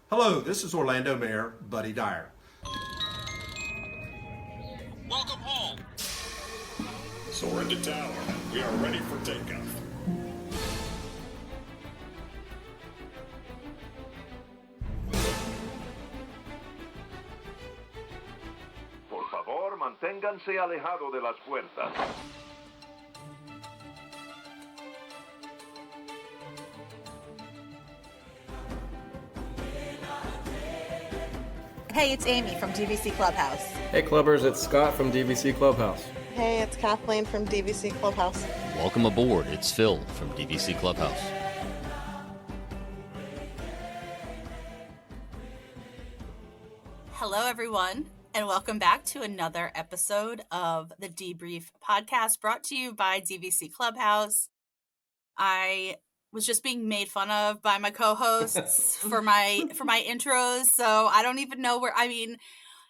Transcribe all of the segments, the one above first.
Hello, this is Orlando Mayor Buddy Dyer. Welcome home. Soar into tower. We are ready for takeoff. Por favor, manténganse alejado de las puertas. Hey, it's Amy from DVC Clubhouse. Hey Clubbers, it's Scott from DVC Clubhouse. Hey, it's Kathleen from DVC Clubhouse. Welcome aboard. It's Phil from DVC Clubhouse. Hello, everyone, and welcome back to another episode of the Debrief podcast brought to you by DVC Clubhouse. I was just being made fun of by my co-hosts for my intros, so I don't even know where. I mean,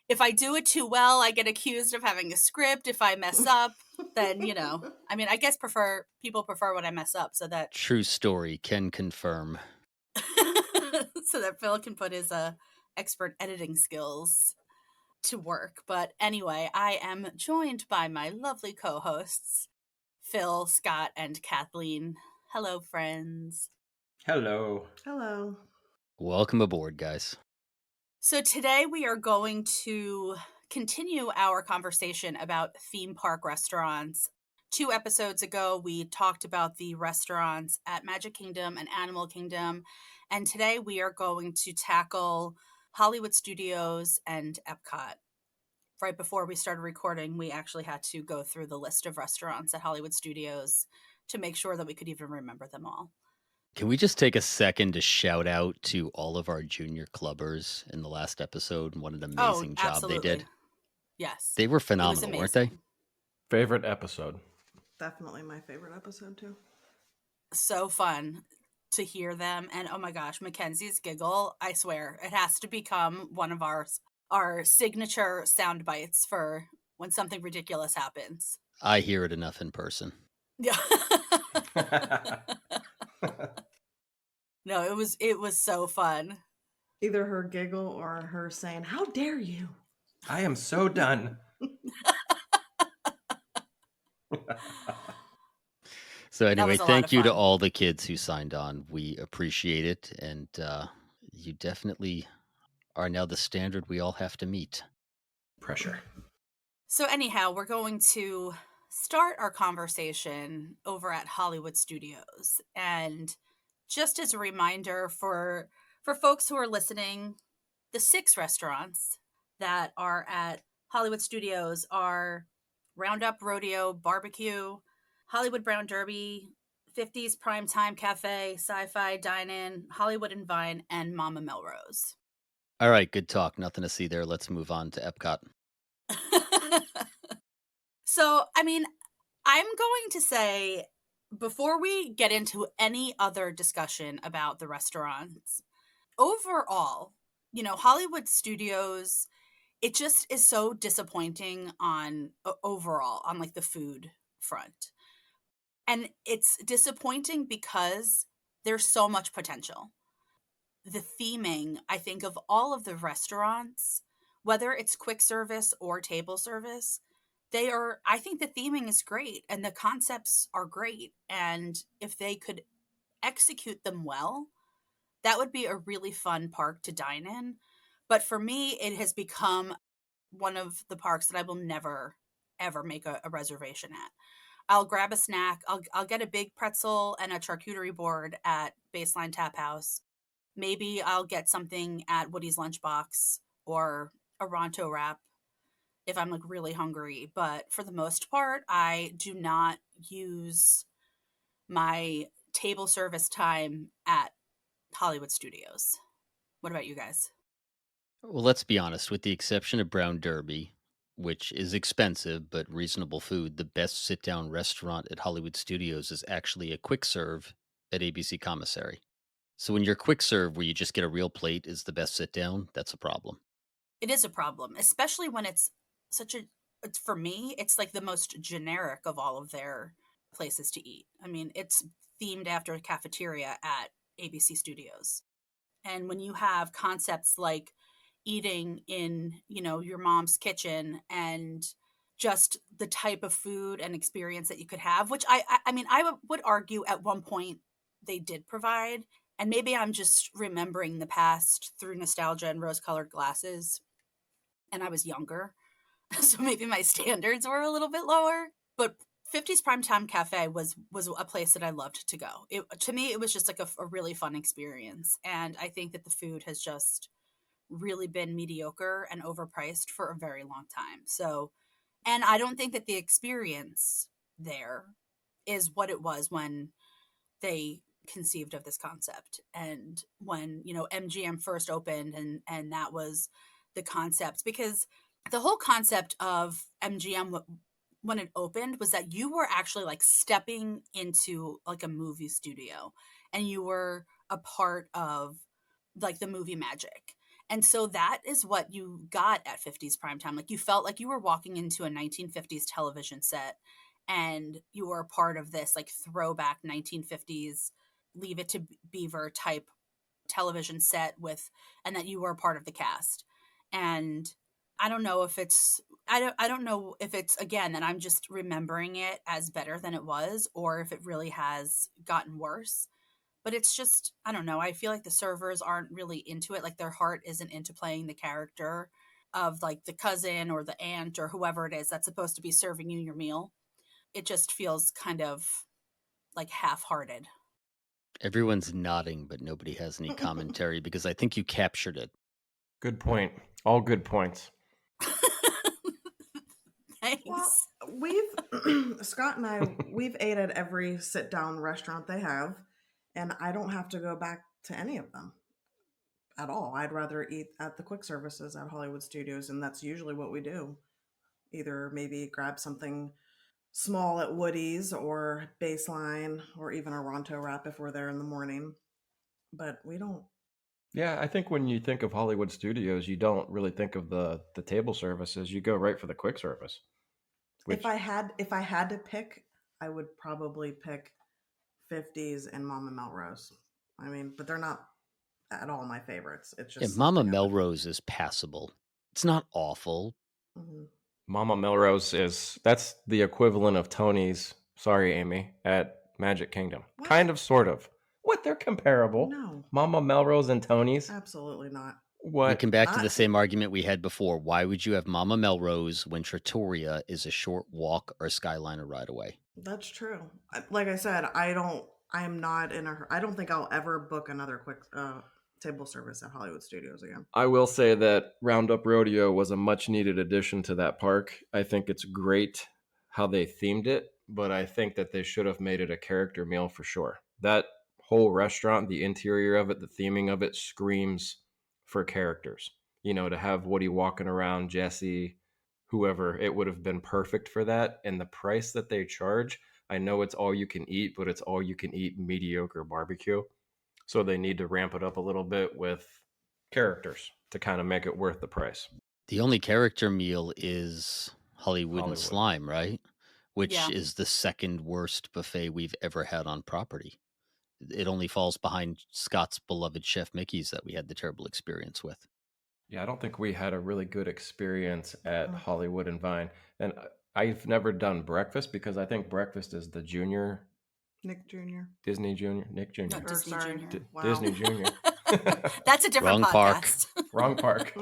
if I do it too well, I get accused of having a script. If I mess up, then I guess people prefer when I mess up, so that True story, can confirm. so that Phil can put his expert editing skills to work. But anyway, I am joined by my lovely co-hosts, Phil, Scott, and Kathleen. Hello, friends. Hello. Hello. Welcome aboard, guys. So today we are going to continue our conversation about theme park restaurants. 2 episodes ago, we talked about the restaurants at Magic Kingdom and Animal Kingdom. And today we are going to tackle Hollywood Studios and Epcot. Right before we started recording, we actually had to go through the list of restaurants at Hollywood Studios to make sure that we could even remember them all. Can we just take a second to shout out to all of our junior clubbers in the last episode? What an amazing job absolutely. they did. Yes. They were phenomenal, weren't they? Favorite episode. Definitely my favorite episode, too. So fun to hear them. And oh my gosh, Mackenzie's giggle, I swear, it has to become one of our signature sound bites for when something ridiculous happens. I hear it enough in person. Yeah. No, it was so fun. Either her giggle or her saying, "How dare you?" I am so done. So anyway, was a lot thank of you to fun. all the kids who signed on. We appreciate it. And you definitely are now the standard we all have to meet. Pressure. So anyhow, we're going to start our conversation over at Hollywood Studios. And just as a reminder for folks who are listening, the 6 restaurants that are at Hollywood Studios are Roundup Rodeo Barbecue, Hollywood Brown Derby, 50s Primetime Cafe, Sci-Fi Dine-In, Hollywood and Vine, and Mama Melrose. All right, good talk. Nothing to see there. Let's move on to Epcot. So, I mean, I'm going to say, before we get into any other discussion about the restaurants, overall, Hollywood Studios, it just is so disappointing on overall on like the food front. And it's disappointing because there's so much potential. The theming, I think, of all of the restaurants, whether it's quick service or table service, I think the theming is great and the concepts are great. And if they could execute them well, that would be a really fun park to dine in. But for me, it has become one of the parks that I will never, ever make a reservation at. I'll grab a snack. I'll get a big pretzel and a charcuterie board at Baseline Tap House. Maybe I'll get something at Woody's Lunchbox or a Ronto wrap if I'm like really hungry. But for the most part, I do not use my table service time at Hollywood Studios. What about you guys? Well, let's be honest. With the exception of Brown Derby, which is expensive but reasonable food, the best sit-down restaurant at Hollywood Studios is actually a quick serve at ABC Commissary. So when your quick serve, where you just get a real plate, is the best sit-down, that's a problem. It is a problem, especially when it's for me, it's like the most generic of all of their places to eat. I mean, it's themed after a cafeteria at ABC Studios. And when you have concepts like eating in, your mom's kitchen and just the type of food and experience that you could have, which I mean, I would argue at one point they did provide. And maybe I'm just remembering the past through nostalgia and rose-colored glasses. And I was younger, so maybe my standards were a little bit lower. But 50s Primetime Cafe was a place that I loved to go. To me, it was just like a really fun experience. And I think that the food has just really been mediocre and overpriced for a very long time. So, and I don't think that the experience there is what it was when they conceived of this concept and when, MGM first opened and that was the concept, because the whole concept of MGM when it opened was that you were actually like stepping into like a movie studio and you were a part of like the movie magic. And so that is what you got at 50s Primetime. Like you felt like you were walking into a 1950s television set and you were a part of this like throwback 1950s Leave It to Beaver type television set and that you were a part of the cast. And I don't know if it's I don't know if it's again that I'm just remembering it as better than it was or if it really has gotten worse. But it's just, I don't know. I feel like the servers aren't really into it. Like their heart isn't into playing the character of like the cousin or the aunt or whoever it is that's supposed to be serving you your meal. It just feels kind of like half-hearted. Everyone's nodding, but nobody has any commentary because I think you captured it. Good point. All good points. Thanks. Well, Scott and I, we've ate at every sit down restaurant they have, and I don't have to go back to any of them at all. I'd rather eat at the quick services at Hollywood Studios, and that's usually what we do. Either maybe grab something small at Woody's or Baseline or even a Ronto wrap if we're there in the morning. But we don't. Yeah, I think when you think of Hollywood Studios, you don't really think of the table services. You go right for the quick service. If I had to pick, I would probably pick 50s and Mama Melrose. I mean, but they're not at all my favorites. It's just Mama something I would- Melrose is passable. It's not awful. Mhm. Mama Melrose that's the equivalent of Tony's, sorry Amy, at Magic Kingdom. What? Kind of, sort of. What, they're comparable. No, Mama Melrose and Tony's. absolutely not. We What? come back to I- the same argument we had before. Why would you have Mama Melrose when Trattoria is a short walk or Skyliner ride away? That's true. Like I said, I am not in a. I don't think I'll ever book another quick table service at Hollywood Studios again. I will say that Roundup Rodeo was a much needed addition to that park. I think it's great how they themed it, but I think that they should have made it a character meal for sure. That whole restaurant, the interior of it, the theming of it screams for characters. To have Woody walking around, Jesse, whoever, it would have been perfect for that. And the price that they charge, I know it's all you can eat, but it's all you can eat mediocre barbecue. So they need to ramp it up a little bit with characters to kind of make it worth the price. The only character meal is Hollywood and Hollywood. Slime, right? Which Yeah. is the second worst buffet we've ever had on property. It only falls behind Scott's beloved Chef Mickey's that we had the terrible experience with. Yeah, I don't think we had a really good experience at Hollywood and Vine. And I've never done breakfast because I think breakfast is the junior Nick Jr. Disney Junior, Nick Jr. No, Or, Disney sorry. Junior. Wow. Disney Junior. That's a different Wrong park. podcast. Wrong park.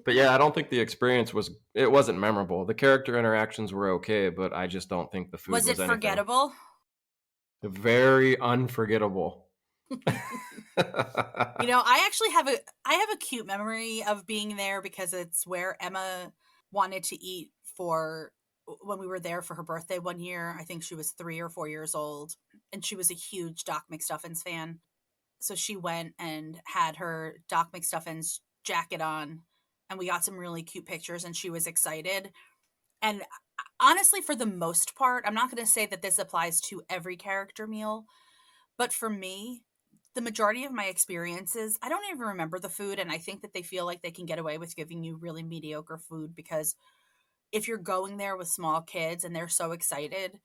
But yeah, I don't think the experience wasn't memorable. The character interactions were okay, but I just don't think the food was Was it anything. forgettable? Very unforgettable. I actually have a cute memory of being there because it's where Emma wanted to eat for when we were there for her birthday one year. I think she was 3 or 4 years old, and she was a huge Doc McStuffins fan. So she went and had her Doc McStuffins jacket on, and we got some really cute pictures, and she was excited. And honestly, for the most part, I'm not going to say that this applies to every character meal, but for me, the majority of my experiences, I don't even remember the food, and I think that they feel like they can get away with giving you really mediocre food because if you're going there with small kids and they're so excited,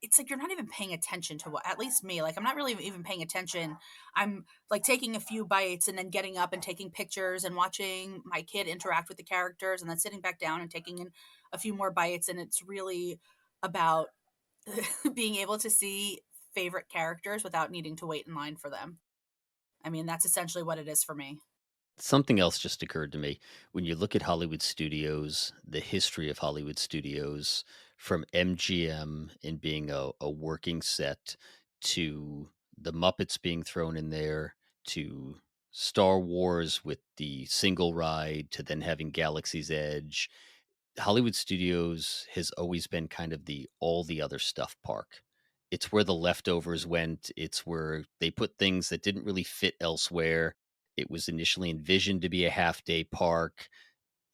it's like you're not even paying attention to what, at least me, like I'm not really even paying attention. I'm like taking a few bites and then getting up and taking pictures and watching my kid interact with the characters and then sitting back down and taking in a few more bites. And it's really about being able to see favorite characters without needing to wait in line for them. I mean, that's essentially what it is for me. Something else just occurred to me. When you look at Hollywood studios, the history of Hollywood studios, from MGM and being a working set to the Muppets being thrown in there to Star Wars with the single ride to then having Galaxy's Edge, Hollywood Studios has always been kind of the all the other stuff park. It's where the leftovers went. It's where they put things that didn't really fit elsewhere. It was initially envisioned to be a half day park.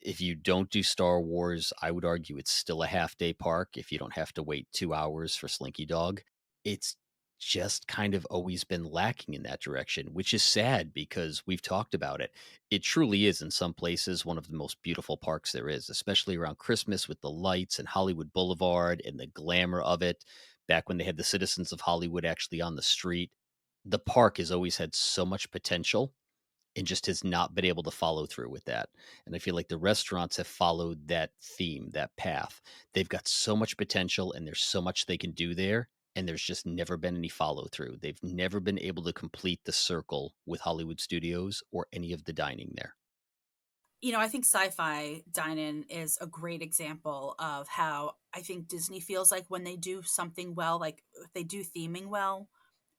If you don't do Star Wars, I would argue it's still a half day park if you don't have to wait 2 hours for Slinky Dog. It's just kind of always been lacking in that direction, which is sad because we've talked about it. It truly is, in some places, one of the most beautiful parks there is, especially around Christmas with the lights and Hollywood Boulevard and the glamour of it. Back when they had the citizens of Hollywood actually on the street, the park has always had so much potential and just has not been able to follow through with that. And I feel like the restaurants have followed that theme, that path. They've got so much potential and there's so much they can do there. And there's just never been any follow through. They've never been able to complete the circle with Hollywood Studios or any of the dining there. You know, I think sci-fi dine-in is a great example of how I think Disney feels like when they do something well, like if they do theming well,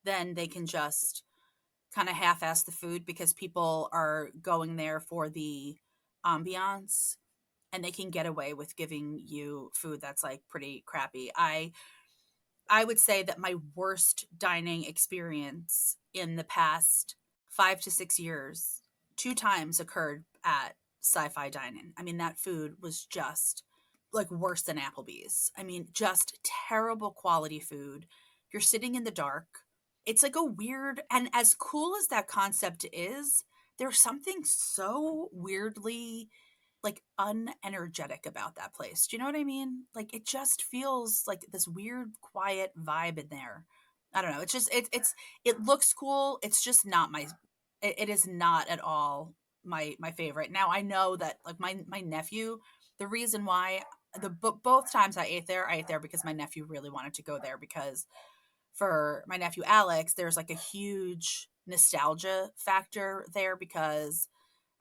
then they can just kind of half-ass the food because people are going there for the ambiance and they can get away with giving you food that's like pretty crappy. I would say that my worst dining experience in the past 5 to 6 years, 2 times occurred at Sci-Fi Dining. I mean, that food was just like worse than Applebee's. I mean, just terrible quality food. You're sitting in the dark. It's like a weird, and as cool as that concept is, there's something so weirdly like unenergetic about that place. Do you know what I mean? Like it just feels like this weird quiet vibe in there. I don't know. It's just it looks cool. It's just not my it is not at all my favorite. Now I know that like my nephew, the reason why both times I ate there because my nephew really wanted to go there because for my nephew Alex, there's like a huge nostalgia factor there because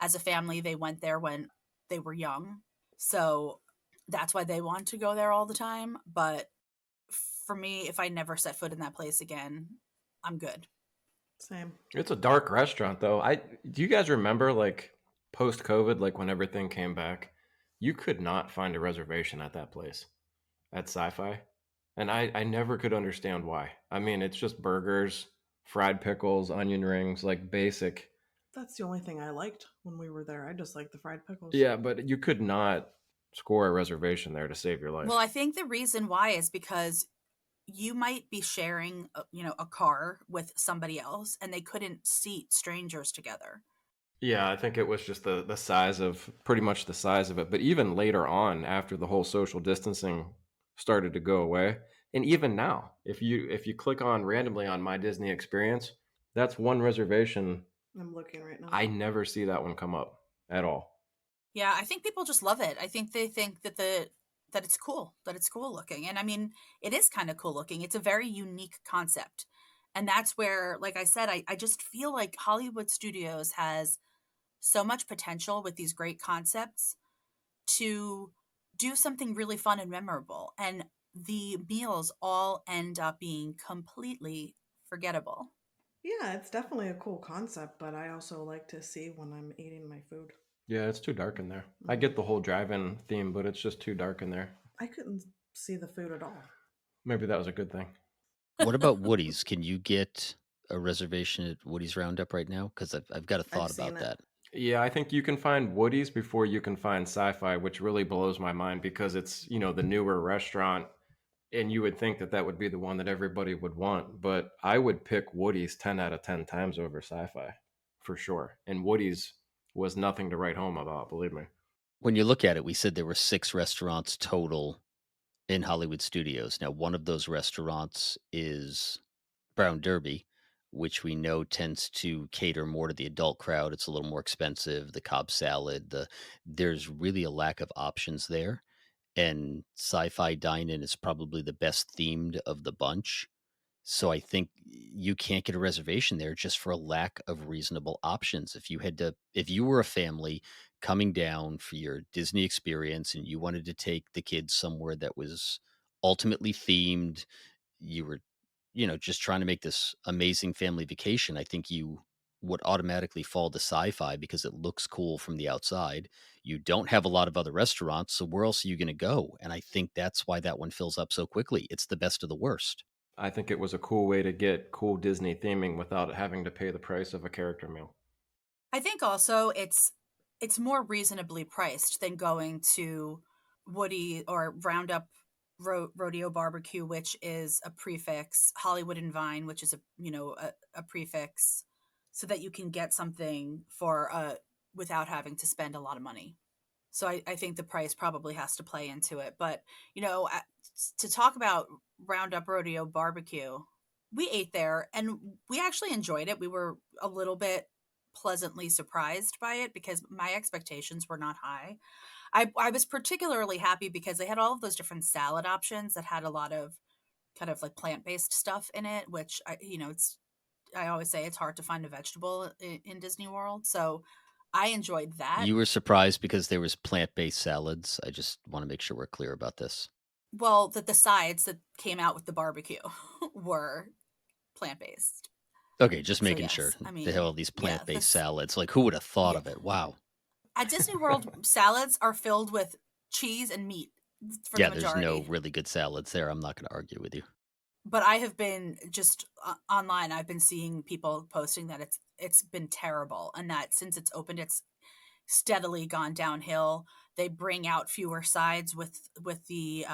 as a family they went there when they were young. So that's why they want to go there all the time. But for me, if I never set foot in that place again, I'm good. Same. It's a dark restaurant though. I do you guys remember like post COVID, like when everything came back, you could not find a reservation at that place at Sci-Fi. And I never could understand why. I mean, it's just burgers, fried pickles, onion rings, like basic. That's the only thing I liked when we were there. I just liked the fried pickles. Yeah, but you could not score a reservation there to save your life. Well, I think the reason why is because you might be sharing, a car with somebody else and they couldn't seat strangers together. Yeah, I think it was just the size of pretty much the size of it. But even later on, after the whole social distancing started to go away, and even now, if you click on randomly on My Disney Experience, that's one reservation. I'm looking right now. I never see that one come up at all. Yeah, I think people just love it. I think they think that that it's cool, that it's cool looking. And I mean, it is kind of cool looking. It's a very unique concept. And that's where, like I said, I just feel like Hollywood Studios has so much potential with these great concepts to do something really fun and memorable. And the meals all end up being completely forgettable. Yeah, it's definitely a cool concept, but I also like to see when I'm eating my food. Yeah, it's too dark in there. I get the whole drive-in theme, but it's just too dark in there. I couldn't see the food at all. Maybe that was a good thing. What about Woody's? Can you get a reservation at Woody's Roundup right now? Because I've got a thought seen about it. that. Yeah, I think you can find Woody's before you can find Sci-Fi, which really blows my mind because it's, the newer restaurant and you would think that that would be the one that everybody would want, but I would pick Woody's 10 out of 10 times over Sci-Fi for sure. And Woody's was nothing to write home about, believe me. When you look at it, we said there were 6 restaurants total in Hollywood Studios. Now, one of those restaurants is Brown Derby, which we know tends to cater more to the adult crowd. It's a little more expensive. The Cobb salad, there's really a lack of options there. And Sci-Fi Dine-In is probably the best themed of the bunch. So I think you can't get a reservation there just for a lack of reasonable options. If you were a family coming down for your Disney experience and you wanted to take the kids somewhere that was ultimately themed, you were, just trying to make this amazing family vacation, I think you would automatically fall to sci-fi because it looks cool from the outside. You don't have a lot of other restaurants, so where else are you going to go? And I think that's why that one fills up so quickly. It's the best of the worst. I think it was a cool way to get cool Disney theming without having to pay the price of a character meal. I think also it's more reasonably priced than going to Woody or Roundup Rodeo Barbecue, which is a prefix, Hollywood and Vine, which is a prefix, so that you can get something for without having to spend a lot of money. So I think the price probably has to play into it. But to talk about Roundup Rodeo Barbecue, we ate there and we actually enjoyed it. We were a little bit pleasantly surprised by it because my expectations were not high. I was particularly happy because they had all of those different salad options that had a lot of kind of like plant-based stuff in it, which I always say it's hard to find a vegetable in Disney World. So I enjoyed that. You were surprised because there was plant-based salads. I just want to make sure we're clear about this. Well, that the sides that came out with the barbecue were plant-based. Okay, just So making yes, sure. I They have mean, all these yeah, plant-based salads. Like, who would have thought yeah. of it? Wow. At Disney World, salads are filled with cheese and meat for Yeah, the there's no majority. really good salads there. I'm not going to argue with you. But I have been just online. I've been seeing people posting that it's been terrible, and that since it's opened, it's steadily gone downhill. They bring out fewer sides with the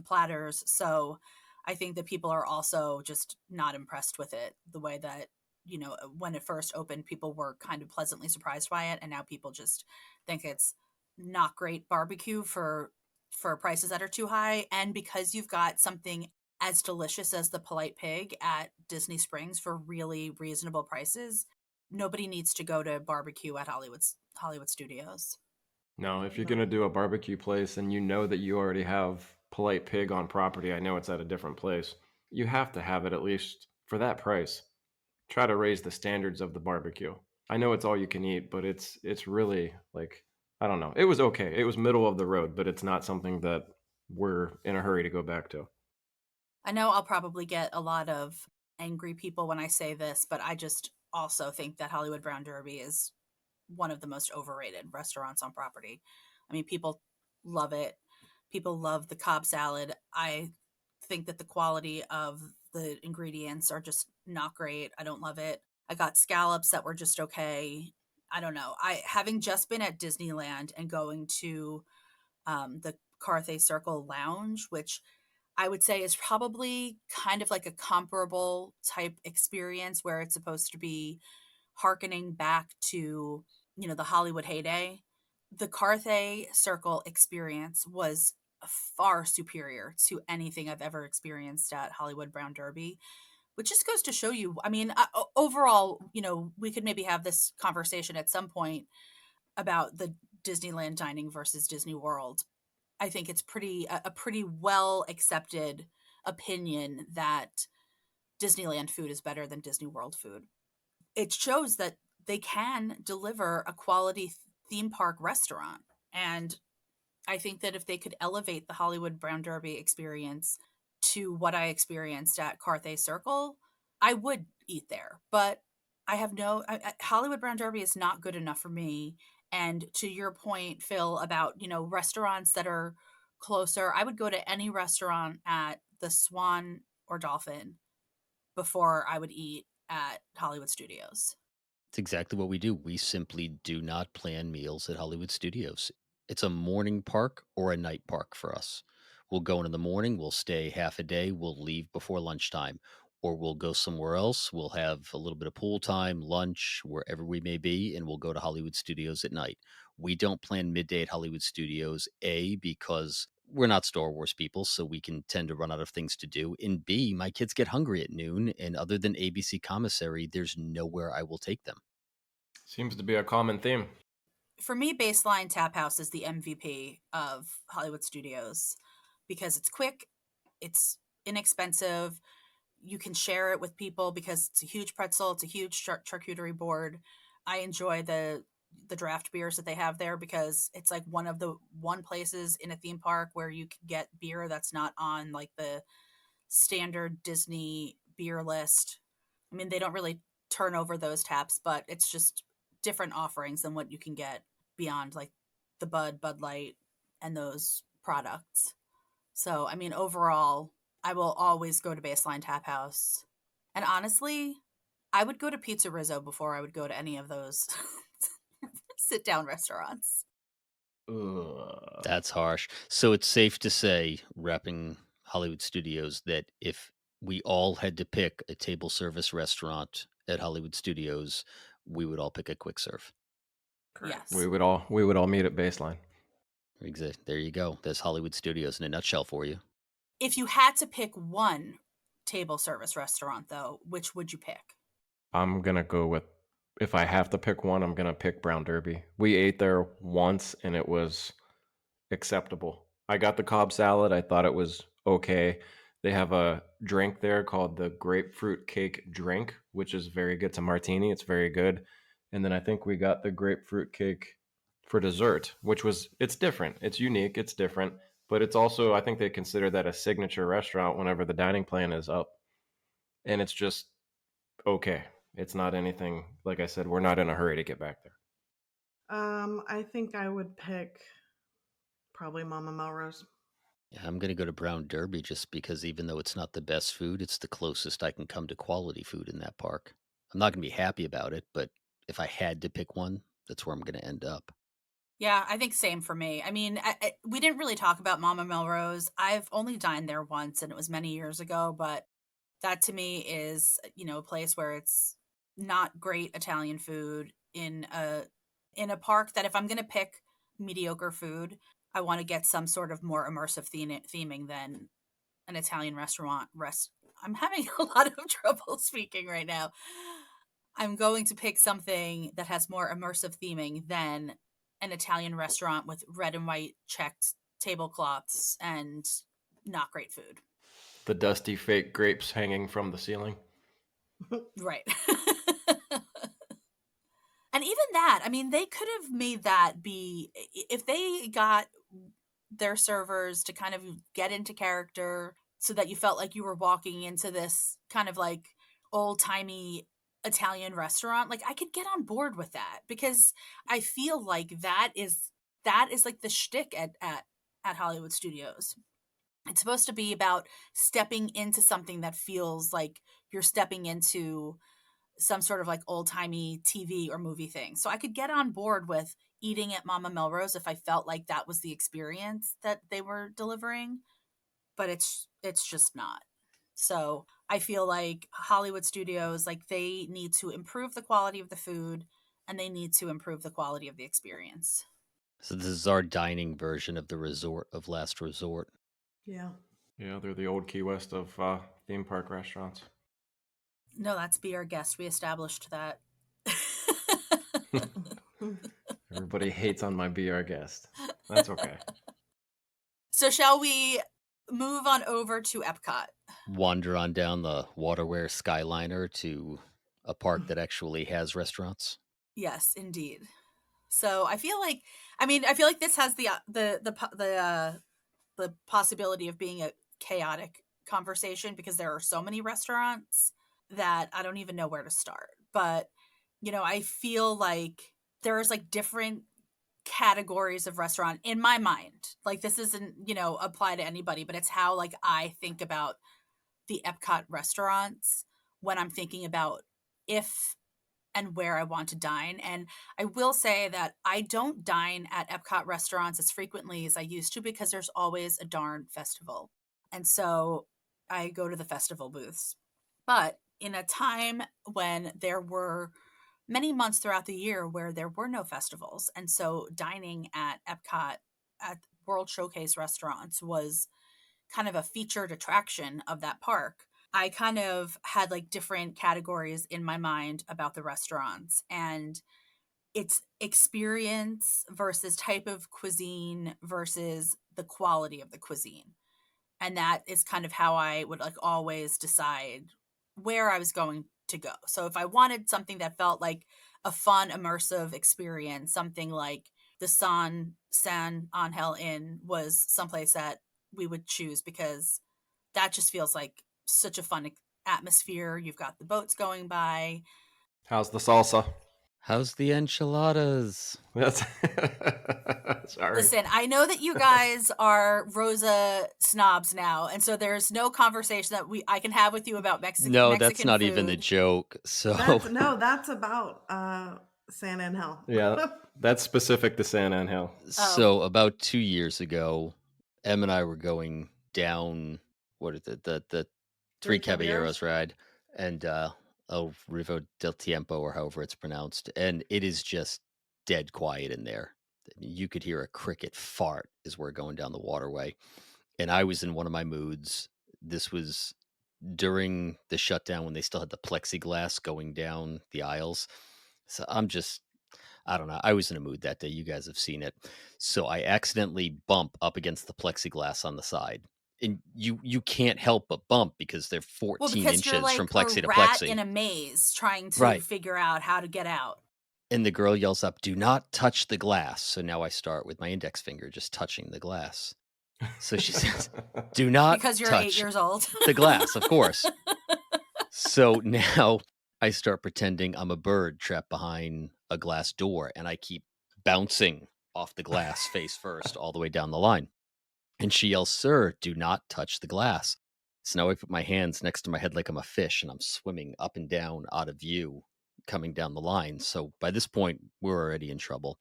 platters, so I think that people are also just not impressed with it. The way that when it first opened, people were kind of pleasantly surprised by it, and now people just think it's not great barbecue for prices that are too high. And because you've got something as delicious as the polite pig at Disney Springs for really reasonable prices, nobody needs to go to barbecue at Hollywood Studios. No, if you're going to do a barbecue place and you know that you already have Polite Pig on property, I know it's at a different place, you have to have it at least for that price. Try to raise the standards of the barbecue. I know it's all you can eat, but it's really like, I don't know. It was okay. It was middle of the road, but it's not something that we're in a hurry to go back to. I know I'll probably get a lot of angry people when I say this, but I just also think that Hollywood Brown Derby is one of the most overrated restaurants on property. I mean, people love it. People love the Cobb salad. I think that the quality of the ingredients are just not great. I don't love it. I got scallops that were just okay. I don't know. I having just been at Disneyland and going to the Carthay Circle Lounge, which I would say is probably kind of like a comparable type experience where it's supposed to be harkening back to, the Hollywood heyday. The Carthay Circle experience was far superior to anything I've ever experienced at Hollywood Brown Derby, which just goes to show you. I mean, overall, we could maybe have this conversation at some point about the Disneyland dining versus Disney World. I think it's a pretty well accepted opinion that Disneyland food is better than Disney World food. It shows that they can deliver a quality theme park restaurant. And I think that if they could elevate the Hollywood Brown Derby experience to what I experienced at Carthay Circle, I would eat there. But I have Hollywood Brown Derby is not good enough for me. And to your point, Phil, about, restaurants that are closer, I would go to any restaurant at the Swan or Dolphin before I would eat at Hollywood Studios. It's exactly what we do. We simply do not plan meals at Hollywood Studios. It's a morning park or a night park for us. We'll go in the morning, we'll stay half a day, we'll leave before lunchtime, or we'll go somewhere else. We'll have a little bit of pool time, lunch, wherever we may be, and we'll go to Hollywood Studios at night. We don't plan midday at Hollywood Studios, A, because we're not Star Wars people, so we can tend to run out of things to do. And B, my kids get hungry at noon, and other than ABC commissary, there's nowhere I will take them. Seems to be a common theme. For me, Baseline Tap House is the MVP of Hollywood Studios because it's quick, it's inexpensive, you can share it with people because it's a huge pretzel, it's a huge charcuterie board. I enjoy the draft beers that they have there because it's like one places in a theme park where you can get beer that's not on like the standard Disney beer list. I mean, they don't really turn over those taps, but it's just different offerings than what you can get beyond like the Bud Light, and those products. So, I mean, overall, I will always go to Baseline Tap House. And honestly, I would go to Pizza Rizzo before I would go to any of those sit down restaurants. Ugh. That's harsh. So it's safe to say, wrapping Hollywood Studios, that if we all had to pick a table service restaurant at Hollywood Studios, we would all pick a quick serve. Correct. Yes. We would all meet at Baseline. There you go. There's Hollywood Studios in a nutshell for you. If you had to pick one table service restaurant, though, which would you pick? I'm gonna go with, if I have to pick one, I'm gonna pick Brown Derby. We ate there once and it was acceptable. I got the Cobb salad. I thought it was okay. They have a drink there called the grapefruit cake drink, which is very good. It's a martini. It's very good. And then I think we got the grapefruit cake for dessert, it's different. It's unique. It's different. But it's also, I think they consider that a signature restaurant whenever the dining plan is up. And it's just okay. It's not anything, like I said, we're not in a hurry to get back there. I think I would pick probably Mama Melrose. Yeah, I'm going to go to Brown Derby just because even though it's not the best food, it's the closest I can come to quality food in that park. I'm not going to be happy about it, but if I had to pick one, that's where I'm going to end up. Yeah, I think same for me. I mean, we didn't really talk about Mama Melrose. I've only dined there once, and it was many years ago, but that to me is, a place where it's not great Italian food in a park that if I'm going to pick mediocre food, I want to get some sort of more immersive theming than an Italian restaurant. I'm having a lot of trouble speaking right now. I'm going to pick something that has more immersive theming than an Italian restaurant with red and white checked tablecloths and not great food. The dusty fake grapes hanging from the ceiling. Right. And even that, I mean, they could have made that be, if they got their servers to kind of get into character so that you felt like you were walking into this kind of like old-timey Italian restaurant, like I could get on board with that because I feel like that is like the shtick at Hollywood Studios. It's supposed to be about stepping into something that feels like you're stepping into some sort of like old-timey TV or movie thing. So I could get on board with eating at Mama Melrose if I felt like that was the experience that they were delivering, but it's just not. So I feel like Hollywood Studios, like they need to improve the quality of the food and they need to improve the quality of the experience. So this is our dining version of the resort of last resort. Yeah. Yeah, they're the old Key West of theme park restaurants. No, that's Be Our Guest. We established that. Everybody hates on my Be Our Guest. That's okay. So shall we move on over to Epcot? Wander on down the Waterware Skyliner to a park that actually has restaurants. Yes, indeed. So I feel like this has the possibility of being a chaotic conversation because there are so many restaurants that I don't even know where to start. But, I feel like there's like different categories of restaurant in my mind. Like this isn't, apply to anybody, but it's how like I think about the Epcot restaurants when I'm thinking about if and where I want to dine. And I will say that I don't dine at Epcot restaurants as frequently as I used to because there's always a darn festival. And so I go to the festival booths. But in a time when there were many months throughout the year where there were no festivals, and so dining at Epcot World Showcase restaurants was kind of a featured attraction of that park, I kind of had like different categories in my mind about the restaurants, and it's experience versus type of cuisine versus the quality of the cuisine. And that is kind of how I would like always decide where I was going to go. So if I wanted something that felt like a fun, immersive experience, something like the San Angel Inn was someplace that we would choose, because that just feels like such a fun atmosphere. You've got the boats going by. How's the salsa? How's the enchiladas? That's sorry. Listen, I know that you guys are Rosa snobs now, and so there's no conversation that I can have with you about Mexican. No, Mexican that's not food. even the joke. So That's about San Angel. Yeah, that's specific to San Angel. So about 2 years ago, Em and I were going down what is it, the Three Caballeros ride, and Rivo del Tiempo, or however it's pronounced, and it is just dead quiet in there. I mean, you could hear a cricket fart as we're going down the waterway, and I was in one of my moods. This was during the shutdown when they still had the plexiglass going down the aisles. So I don't know. I was in a mood that day. You guys have seen it. So I accidentally bump up against the plexiglass on the side. And you can't help but bump because they're 14 because inches you're like from plexi a to rat plexi. in a maze trying to Right. figure out how to get out. And the girl yells up, "Do not touch the glass." So now I start with my index finger just touching the glass. So she says, "Do not Because you're touch 8 years old. the glass," of course. So now I start pretending I'm a bird trapped behind a glass door, and I keep bouncing off the glass face first all the way down the line. And she yells, "Sir, do not touch the glass." So now I put my hands next to my head like I'm a fish, and I'm swimming up and down out of view coming down the line. So by this point, we're already in trouble.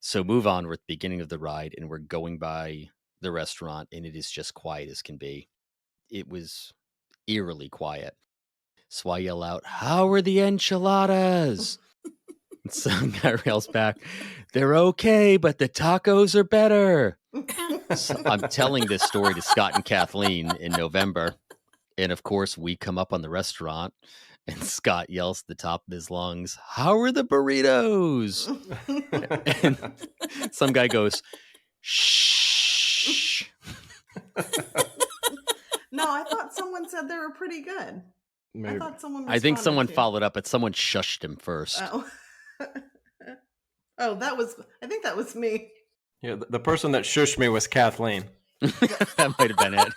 So move on. We're at the beginning of the ride, and we're going by the restaurant, and it is just quiet as can be. It was eerily quiet. So I yell out, "How are the enchiladas?" And some guy yells back, "They're okay, but the tacos are better." So I'm telling this story to Scott and Kathleen in November. And of course, we come up on the restaurant, and Scott yells at the top of his lungs, "How are the burritos?" And some guy goes, "Shh." No, I thought someone said they were pretty good. Maybe. I thought someone. I think someone responded to you. followed up, but someone shushed him first. Oh. Oh, I think that was me. Yeah, the person that shushed me was Kathleen. That might have been it.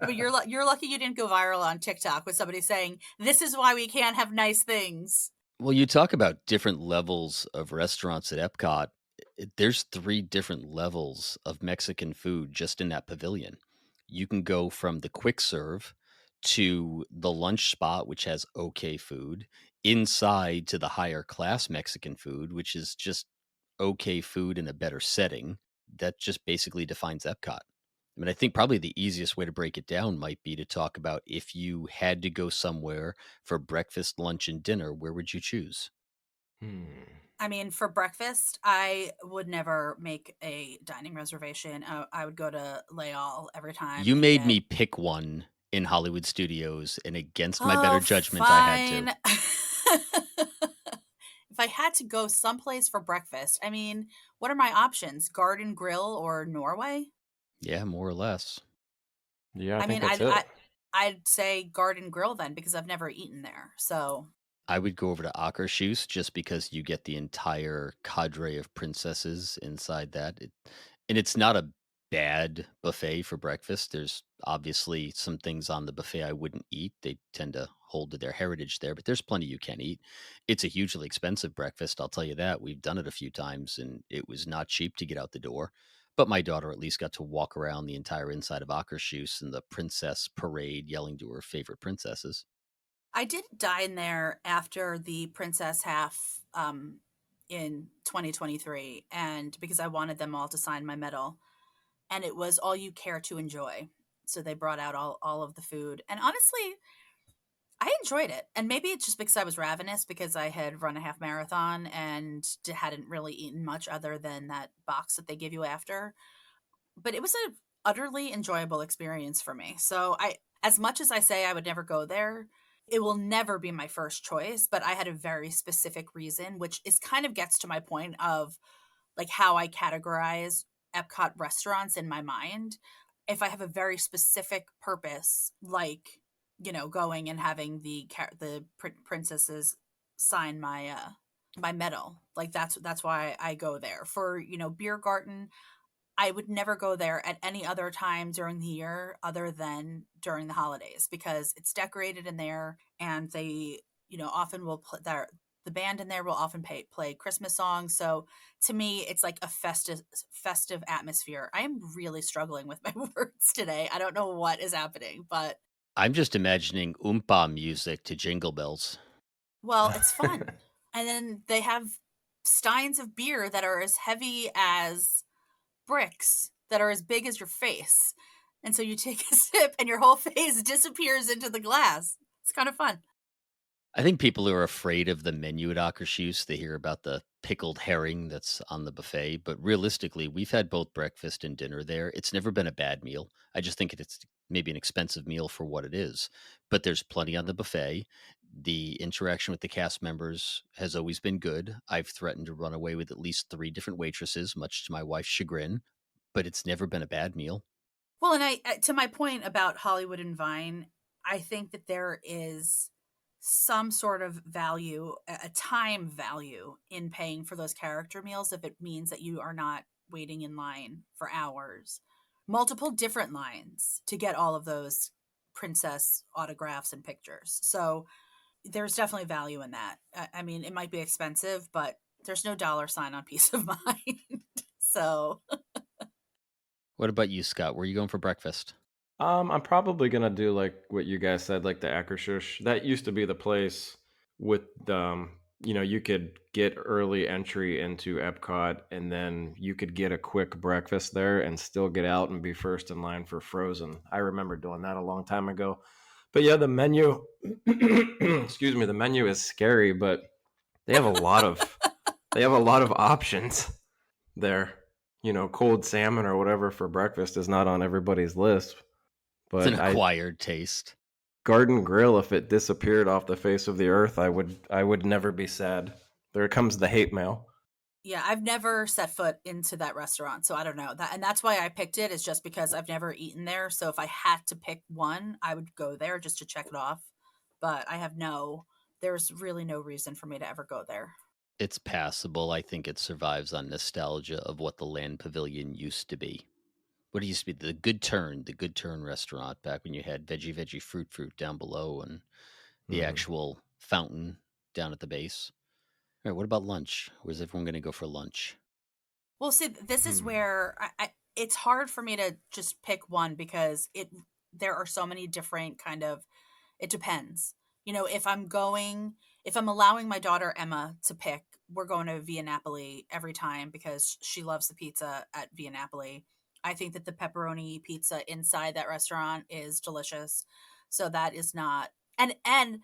But you're lucky you didn't go viral on TikTok with somebody saying, "This is why we can't have nice things." Well, you talk about different levels of restaurants at Epcot. There's 3 different levels of Mexican food just in that pavilion. You can go from the quick serve to the lunch spot, which has okay food, inside to the higher class Mexican food, which is just okay food in a better setting. That just basically defines Epcot. I mean, I think probably the easiest way to break it down might be to talk about if you had to go somewhere for breakfast, lunch, and dinner, where would you choose? I mean, for breakfast, I would never make a dining reservation. I would go to Leal every time. You and made get- me pick one in Hollywood Studios, and against my better judgment, I had to. to. If I had to go someplace for breakfast, I mean, what are my options? Garden Grill or Norway? Yeah, more or less. Yeah, I think mean, that's it. I'd say Garden Grill then, because I've never eaten there. So I would go over to Akershus just because you get the entire cadre of princesses inside that. And it's not a bad buffet for breakfast. There's obviously some things on the buffet I wouldn't eat. They tend to hold to their heritage there, but there's plenty you can eat. It's a hugely expensive breakfast, I'll tell you that. We've done it a few times, and it was not cheap to get out the door. But my daughter at least got to walk around the entire inside of Akershus in the princess parade, yelling to her favorite princesses. I did dine there after the Princess Half in 2023, and because I wanted them all to sign my medal, and it was all you care to enjoy. So they brought out all of the food, and honestly, I enjoyed it. And maybe it's just because I was ravenous because I had run a half marathon and hadn't really eaten much other than that box that they give you after. But it was a utterly enjoyable experience for me. So as much as I say I would never go there, it will never be my first choice, but I had a very specific reason, which is kind of gets to my point of like how I categorize Epcot restaurants in my mind. If I have a very specific purpose, like, going and having the princesses sign my medal, like that's why I go there. For, Beer Garden, I would never go there at any other time during the year other than during the holidays because it's decorated in there and they, often will play the band in there will often play Christmas songs. So to me, it's like a festive atmosphere. I am really struggling with my words today. I don't know what is happening, but I'm just imagining Oompa music to Jingle Bells. well, it's fun. And then they have steins of beer that are as heavy as bricks that are as big as your face. And so you take a sip and your whole face disappears into the glass. It's kind of fun. I think people who are afraid of the menu at Akershus, they hear about the pickled herring that's on the buffet. But realistically, we've had both breakfast and dinner there. It's never been a bad meal. I just think it's maybe an expensive meal for what it is. But there's plenty on the buffet. The interaction with the cast members has always been good. I've threatened to run away with at least 3 different waitresses, much to my wife's chagrin, but it's never been a bad meal. Well, and to my point about Hollywood and Vine, I think that there is some sort of value, a time value in paying for those character meals if it means that you are not waiting in line for hours, multiple different lines to get all of those princess autographs and pictures. So there's definitely value in that. I mean, it might be expensive, but there's no dollar sign on peace of mind. So What about you, Scott? Where are you going for breakfast? I'm probably gonna do like what you guys said, like the Akershus. That used to be the place with you could get early entry into Epcot, and then you could get a quick breakfast there and still get out and be first in line for Frozen. I remember doing that a long time ago. But yeah, the menu, excuse me, the menu is scary, but they have a lot of options there. Cold salmon or whatever for breakfast is not on everybody's list. It's an But acquired taste. Garden Grill, if it disappeared off the face of the earth, I would never be sad. There comes the hate mail. yeah, I've never set foot into that restaurant, so I don't know that, and that's why I picked it. Is just because I've never eaten there. So if I had to pick one, I would go there just to check it off. But there's really no reason for me to ever go there. It's passable. I think it survives on nostalgia of what the Land Pavilion used to be. What it used to be, the Good Turn restaurant back when you had veggie fruit down below and the Hmm. actual fountain down at the base. All right, what about lunch? Where's everyone going to go for lunch? Well, see, this is Hmm. where it's hard for me to just pick one because there are so many different kind of. It depends. If I'm allowing my daughter Emma to pick, we're going to Via Napoli every time because she loves the pizza at Via Napoli. I think that the pepperoni pizza inside that restaurant is delicious. So that is not, and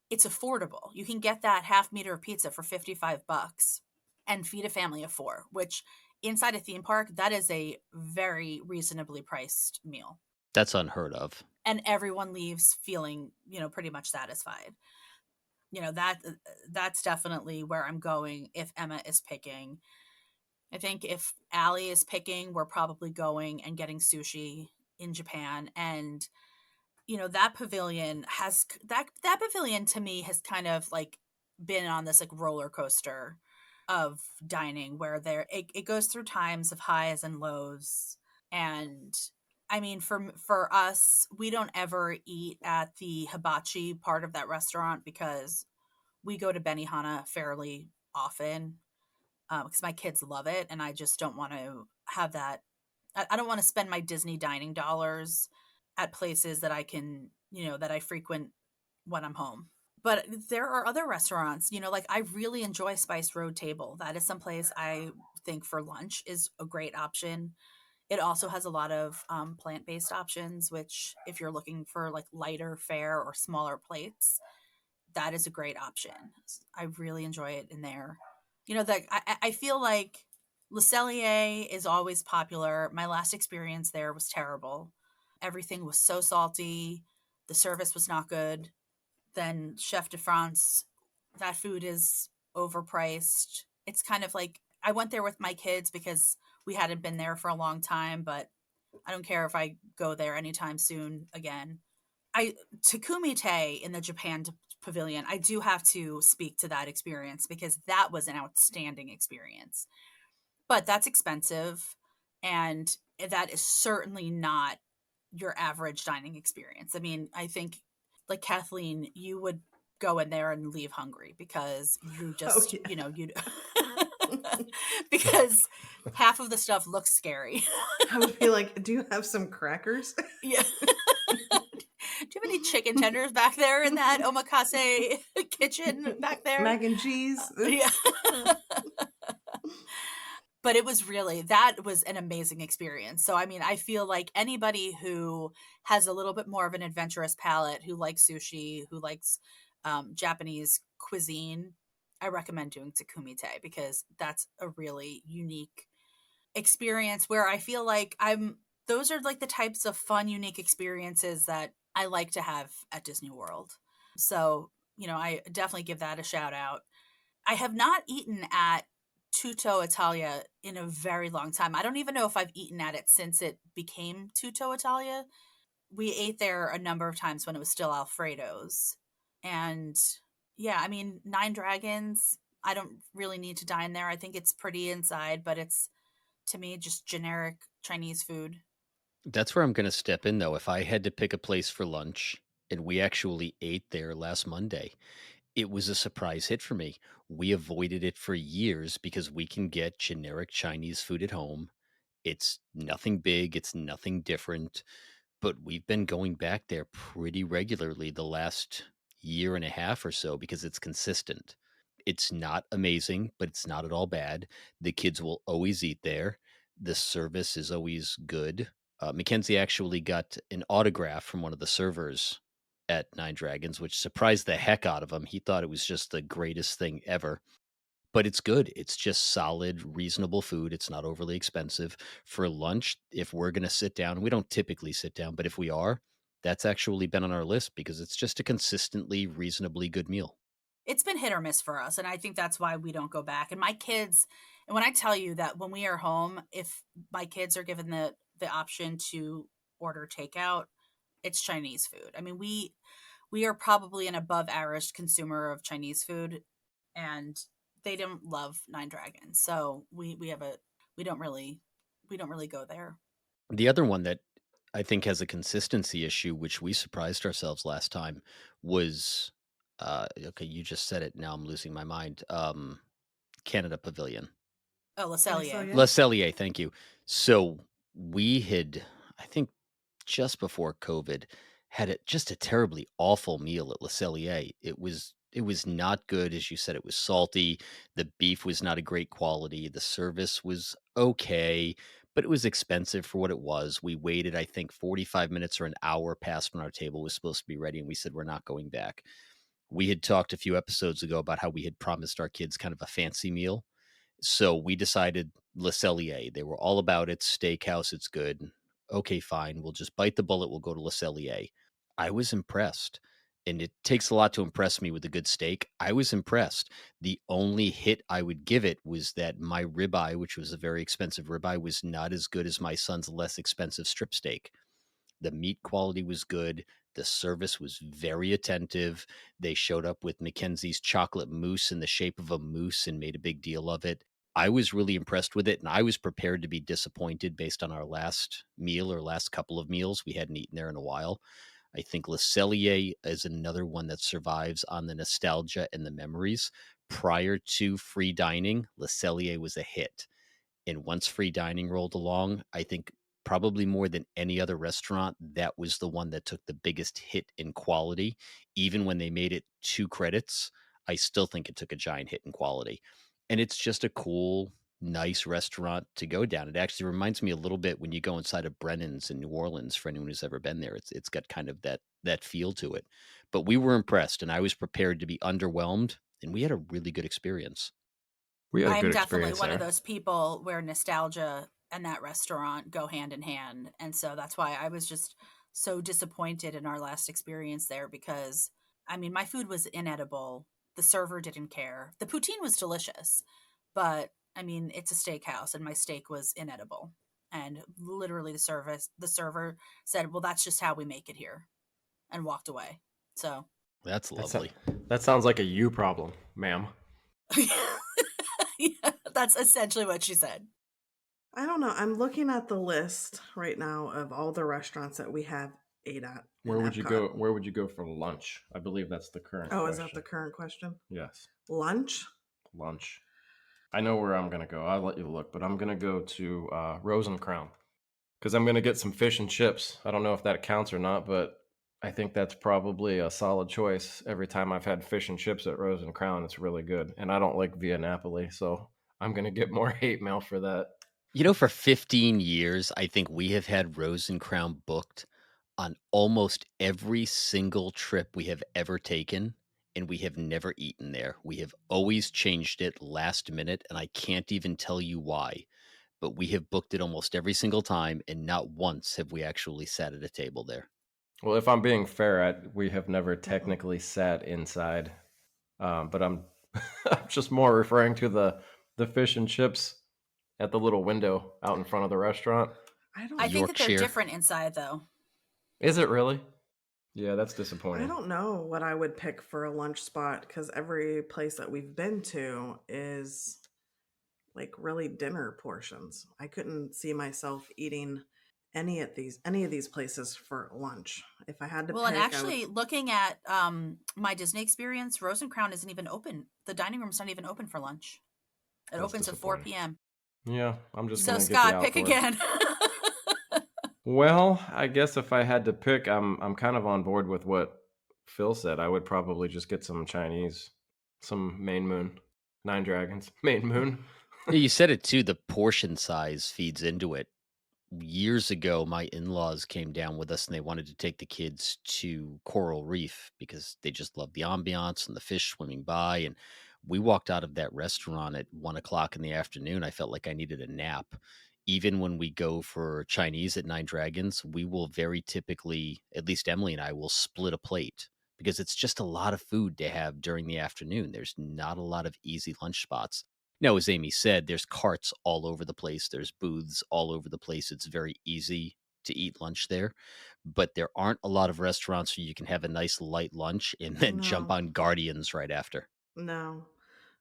it's affordable. You can get that half meter of pizza for $55 and feed a family of 4, which inside a theme park, that is a very reasonably priced meal. That's unheard of. And everyone leaves feeling, pretty much satisfied. That's definitely where I'm going if Emma is picking. I think if Allie is picking, we're probably going and getting sushi in Japan. And that pavilion that pavilion to me has kind of like been on this like roller coaster of dining where it goes through times of highs and lows. And I mean, for us, we don't ever eat at the hibachi part of that restaurant because we go to Benihana fairly often because my kids love it, and I just don't want to have that. I don't want to spend my Disney dining dollars at places that that I frequent when I'm home. But there are other restaurants, like I really enjoy Spice Road Table. That is someplace I think for lunch is a great option. It also has a lot of plant-based options, which if you're looking for like lighter fare or smaller plates, that is a great option. I really enjoy it in there. You know, that I feel like Le Cellier is always popular. My last experience there was terrible. Everything was so salty. The service was not good. Then Chef de France, that food is overpriced. It's kind of like I went there with my kids because we hadn't been there for a long time, but I don't care if I go there anytime soon again. I Takumi Te in the Japan pavilion, I do have to speak to that experience because that was an outstanding experience. But that's expensive, and that is certainly not your average dining experience. I mean, I think like Kathleen, you would go in there and leave hungry because you Oh just, yeah. you'd because half of the stuff looks scary. I would be like, "Do you have some crackers?" Yeah. Do you have any chicken tenders back there in that omakase kitchen back there? Mac and cheese. Yeah. But it was really, that was an amazing experience. So, I mean, I feel like anybody who has a little bit more of an adventurous palate, who likes sushi, who likes Japanese cuisine, I recommend doing Takumi Te because that's a really unique experience where I feel like those are like the types of fun, unique experiences that I like to have at Disney World. So, I definitely give that a shout out. I have not eaten at Tutto Italia in a very long time. I don't even know if I've eaten at it since it became Tutto Italia. We ate there a number of times when it was still Alfredo's. And yeah, I mean, Nine Dragons, I don't really need to dine there. I think it's pretty inside, but it's, to me, just generic Chinese food. That's where I'm going to step in, though. If I had to pick a place for lunch, and we actually ate there last Monday, it was a surprise hit for me. We avoided it for years because we can get generic Chinese food at home. It's nothing big, it's nothing different, but we've been going back there pretty regularly the last year and a half or so because it's consistent. It's not amazing, but it's not at all bad. The kids will always eat there. The service is always good. Mackenzie actually got an autograph from one of the servers at Nine Dragons, which surprised the heck out of him. He thought it was just the greatest thing ever. But it's good. It's just solid, reasonable food. It's not overly expensive. For lunch, if we're going to sit down, we don't typically sit down, but if we are, that's actually been on our list because it's just a consistently reasonably good meal. It's been hit or miss for us, and I think that's why we don't go back. And my kids, and when I tell you that when we are home, if my kids are given the option to order takeout, it's Chinese food. I mean, we are probably an above average consumer of Chinese food, and they don't love Nine Dragons. So we don't really we don't really go there. The other one that I think has a consistency issue, which we surprised ourselves last time, was okay, you just said it. Now I'm losing my mind. Canada Pavilion. Oh, Le I saw Cellier. you. Le Cellier, thank you. So we had, I think, just before COVID, had just a terribly awful meal at Le Cellier. It was not good, as you said. It was salty. The beef was not a great quality. The service was okay, but it was expensive for what it was. We waited, I think, 45 minutes or an hour past when our table was supposed to be ready, and we said we're not going back. We had talked a few episodes ago about how we had promised our kids kind of a fancy meal, so we decided Le Cellier. They were all about it. Steakhouse, it's good. Okay, fine. We'll just bite the bullet. We'll go to Le Cellier. I was impressed. And it takes a lot to impress me with a good steak. I was impressed. The only hit I would give it was that my ribeye, which was a very expensive ribeye, was not as good as my son's less expensive strip steak. The meat quality was good. The service was very attentive. They showed up with Mackenzie's chocolate mousse in the shape of a moose and made a big deal of it. I was really impressed with it, and I was prepared to be disappointed based on our last meal or last couple of meals. We hadn't eaten there in a while. I think Le Cellier is another one that survives on the nostalgia and the memories. Prior to free dining, Le Cellier was a hit. And once free dining rolled along, I think probably more than any other restaurant, that was the one that took the biggest hit in quality. Even when they made it 2 credits, I still think it took a giant hit in quality. And it's just a cool, nice restaurant to go down. It actually reminds me a little bit when you go inside of Brennan's in New Orleans. For anyone who's ever been there, it's got kind of that feel to it. But we were impressed, and I was prepared to be underwhelmed, and we had a really good experience. We had a I'm good definitely experience one of there. those people where nostalgia and that restaurant go hand in hand. And so that's why I was just so disappointed in our last experience there because, I mean, my food was inedible. The server didn't care. The poutine was delicious, but I mean, it's a steakhouse and my steak was inedible. And literally the server said, well, that's just how we make it here and walked away. So That's That's lovely. that sounds like a you problem, ma'am. yeah, that's essentially what she said. I don't know. I'm looking at the list right now of all the restaurants that we have ate at in Where would you Epcot. go? Where would you go for lunch? I believe that's the current Oh, question. is that the current question? Yes, Lunch? lunch. I know where I'm gonna go. I'll let you look, but I'm gonna go to Rose and Crown because I'm gonna get some fish and chips. I don't know if that counts or not, but I think that's probably a solid choice. Every time I've had fish and chips at Rose and Crown, it's really good, and I don't like Via Napoli, so I'm gonna get more hate mail for that. You know, for 15 years, I think we have had Rose and Crown booked on almost every single trip we have ever taken, and we have never eaten there. We have always changed it last minute, and I can't even tell you why. But we have booked it almost every single time, and not once have we actually sat at a table there. Well, if I'm being fair, we have never technically sat inside, but I'm I'm just more referring to the fish and chips at the little window out in front of the restaurant. I don't. I think that they're Yorkshire. different inside though. Is it really? Yeah, that's I disappointing. don't know what I would pick for a lunch spot because every place that we've been to is like really dinner portions. I couldn't see myself eating any of these places for lunch. If I had to Well, and pick, I would. actually, looking at my Disney experience, Rose and Crown isn't even open. The dining room's not even open for lunch. It That's opens at 4 disappointing. p.m. Yeah, I'm just So, gonna get the Scott, pick outdoors. again. Well, I guess if I had to pick, I'm kind of on board with what Phil said. I would probably just get some Chinese, some Main Moon, Nine Dragons, Main Moon. Yeah, you said it too. The portion size feeds into it. Years ago, my in-laws came down with us and they wanted to take the kids to Coral Reef because they just loved the ambiance and the fish swimming by. And we walked out of that restaurant at 1 o'clock in the afternoon. I felt like I needed a nap. Even when we go for Chinese at Nine Dragons, we will very typically, at least Emily and I, will split a plate because it's just a lot of food to have during the afternoon. There's not a lot of easy lunch spots. Now, as Amy said, there's carts all over the place. There's booths all over the place. It's very easy to eat lunch there, but there aren't a lot of restaurants where you can have a nice light lunch and then jump No, on Guardians right after. no.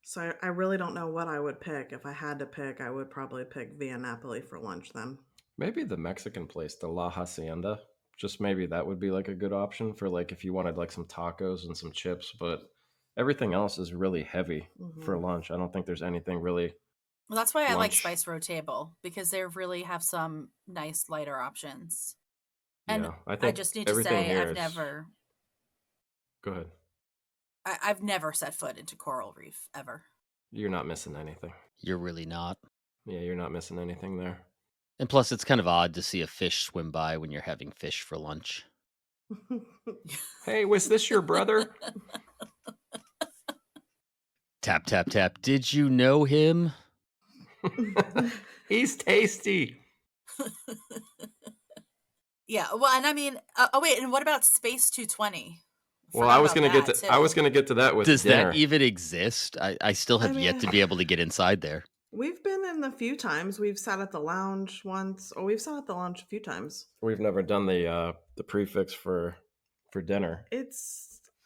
So I really don't know what I would pick. If I had to pick, I would probably pick Via Napoli for lunch then. Maybe the Mexican place, the La Hacienda. Just maybe that would be like a good option for like if you wanted like some tacos and some chips, but everything else is really heavy for Hmm. lunch. I don't think there's anything really Well, that's why I like lunch. Spice Road Table because they really have some nice lighter options. And Yeah, I I think just need to everything say, here is. Go ahead. I've never set foot into Coral Reef ever. You're not missing anything. You're really not. Yeah, you're not missing anything there. And plus, it's kind of odd to see a fish swim by when you're having fish for lunch. Hey, was this your brother? Tap, tap, tap. Did you know him? He's tasty. Yeah, well, and I mean, oh wait, and what about Space 220? Well, I Forgot was about gonna get that to I was too. gonna get to that with Does dinner. that even exist? I still I have yet to mean, be able to get inside there. we've been in the few times. We've sat at the lounge once, or we've sat at the lounge a few times. We've never done the prefix for dinner.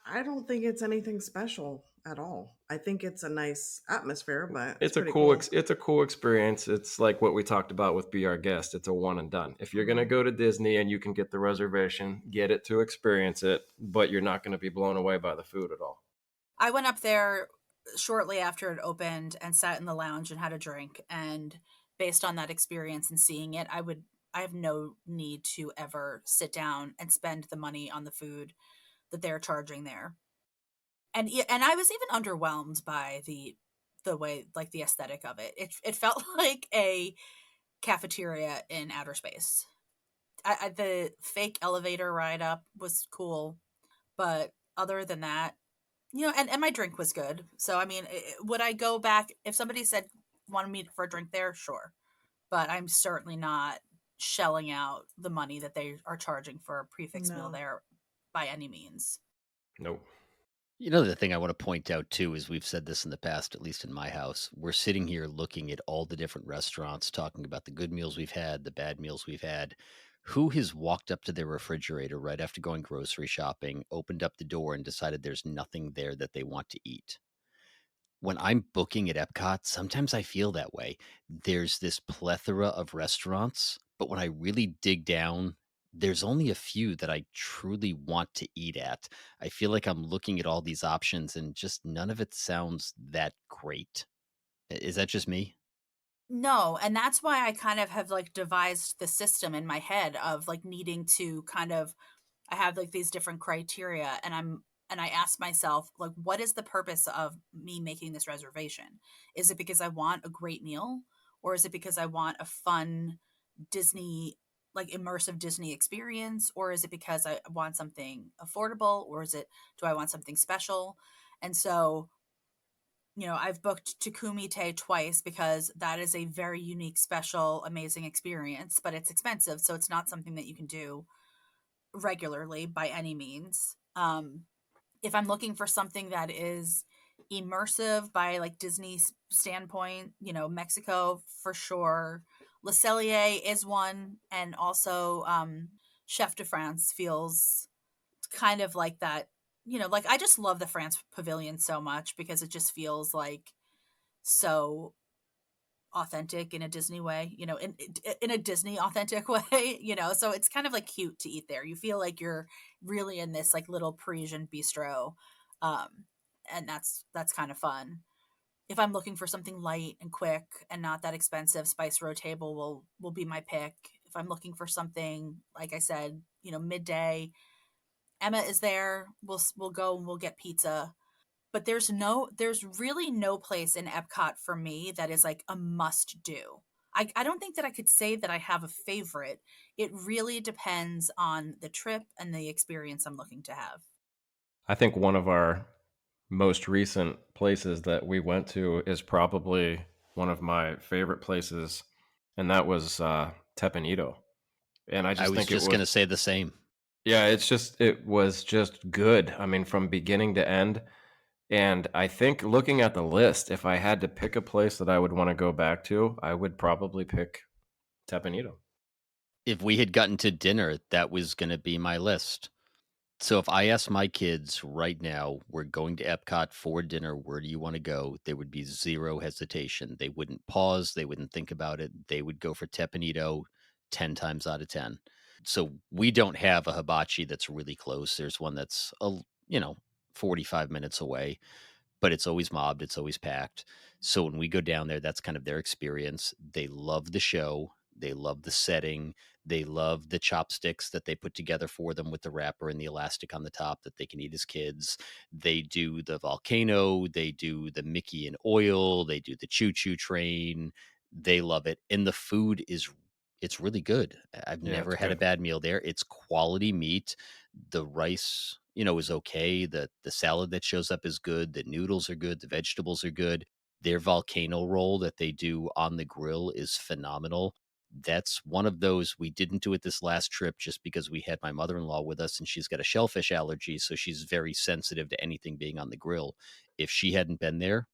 I don't think it's anything special at all. I think it's a nice atmosphere, but It's it's a pretty cool cool. it's a cool experience. It's like what we talked about with Be Our Guest. It's a one and done. If you're gonna Mhm. go to Disney and you can get the reservation, get it to experience it, but you're not gonna be blown away by the food at all. I went up there shortly after it opened and sat in the lounge and had a drink. And based on that experience and seeing it, I have no need to ever sit down and spend the money on the food that they're charging there. And I was even underwhelmed by the the way, like the aesthetic of it. It felt like a cafeteria in outer space. The fake elevator ride up was cool, but other than that, and my drink was good. So, I mean, would I go back if somebody said wanted me for a drink there? Sure. But I'm certainly not shelling out the money that they are charging for a prefix meal No. there by any means. Nope. The thing I want to point out too is we've said this in the past, at least in my house. We're sitting here looking at all the different restaurants, talking about the good meals we've had, the bad meals we've had. Who has walked up to their refrigerator right after going grocery shopping, opened up the door, and decided there's nothing there that they want to eat? When I'm booking at Epcot, sometimes I feel that way. There's this plethora of restaurants, but when I really dig down, there's only a few that I truly want to eat at. I feel like I'm looking at all these options and just none of it sounds that great. Is that just me? No, and that's why I kind of have like devised the system in my head of like needing to kind of I have like these different criteria and I ask myself like what is the purpose of me making this reservation? Is it because I want a great meal or is it because I want a fun Disney like immersive Disney experience or is it because I want something affordable or is it do I want something special? And so I've booked Takumi Te twice because that is a very unique, special, amazing experience, but it's expensive, so it's not something that you can do regularly by any means. If I'm looking for something that is immersive by like Disney's standpoint, Mexico for sure. Le Cellier is one, and also Chef de France feels kind of like that. Like I just love the France Pavilion so much because it just feels like so authentic in a Disney way, in a Disney authentic way, so it's kind of like cute to eat there. You feel like you're really in this like little Parisian bistro. Um, and that's kind of fun. If I'm looking for something light and quick and not that expensive, Spice Row Table will be my pick. If I'm looking for something, like I said, midday, Emma is there. We'll go and we'll get pizza. But there's really no place in Epcot for me that is like a must do. I don't think that I could say that I have a favorite. It really depends on the trip and the experience I'm looking to have. I think one of our most recent places that we went to is probably one of my favorite places, and that was Tepanito. And I I just was think it just was, going to say the same. yeah, it was just good. I mean, from beginning to end. And I think looking at the list, if I had to pick a place that I would want to go back to, I would probably pick Tepanito. If we had gotten to dinner, that was going to be my list. So if I ask my kids right now, we're going to Epcot for dinner, where do you want to go? There would be zero hesitation. They wouldn't pause. They wouldn't think about it. They would go for Tepanito 10 times out of 10. So we don't have a hibachi that's really close. There's one that's, 45 minutes away, but it's always mobbed. It's always packed. So when we go down there, that's kind of their experience. They love the show. They love the setting. They love the chopsticks that they put together for them with the wrapper and the elastic on the top that they can eat as kids. They do the volcano. They do the Mickey in oil. They do the choo choo train. They love it. And the food it's really good. I've Yeah, never it's had a good. bad meal there. It's quality meat. The rice, is okay. The salad that shows up is good. The noodles are good. The vegetables are good. Their volcano roll that they do on the grill is phenomenal. That's one of those. We didn't do it this last trip just because we had my mother-in-law with us and she's got a shellfish allergy, so she's very sensitive to anything being on the grill. If she hadn't been there,